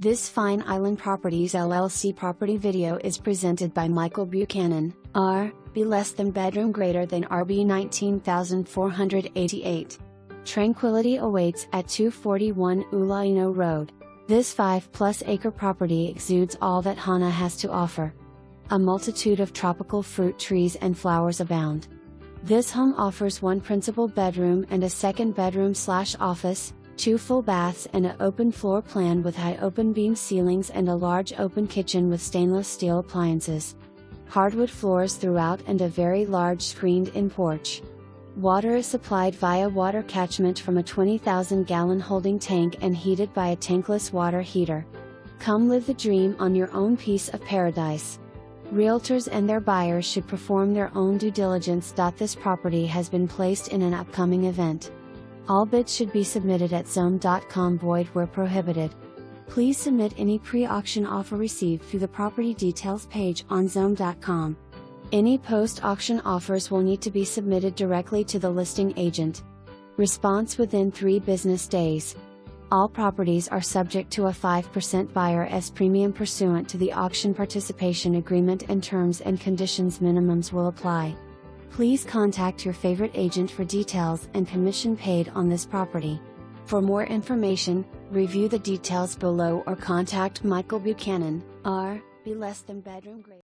This Fine Island Properties LLC property video is presented by Michael Buchanan, RB less than bedroom greater than RB 19,488. Tranquility awaits at 241 Ulaino Rd. This 5+ acre property exudes all that Hana has to offer. A multitude of tropical fruit trees and flowers abound. This home offers one principal bedroom and a second bedroom/office, 2 full baths and an open floor plan with high open beam ceilings and a large open kitchen with stainless steel appliances. Hardwood floors throughout and a very large screened-in porch. Water is supplied via water catchment from a 20,000-gallon holding tank and heated by a tankless water heater. Come live the dream on your own piece of paradise. Realtors and their buyers should perform their own due diligence. This property has been placed in an upcoming event. All bids should be submitted at zome.com, void where prohibited. Please submit any pre-auction offer received through the property details page on zome.com. Any post-auction offers will need to be submitted directly to the listing agent. Response within 3 business days. All properties are subject to a 5% buyer premium pursuant to the auction participation agreement, and terms and conditions minimums will apply. Please contact your favorite agent for details and commission paid on this property. For more information, review the details below or contact Michael Buchanan, RB less than bedroom greater.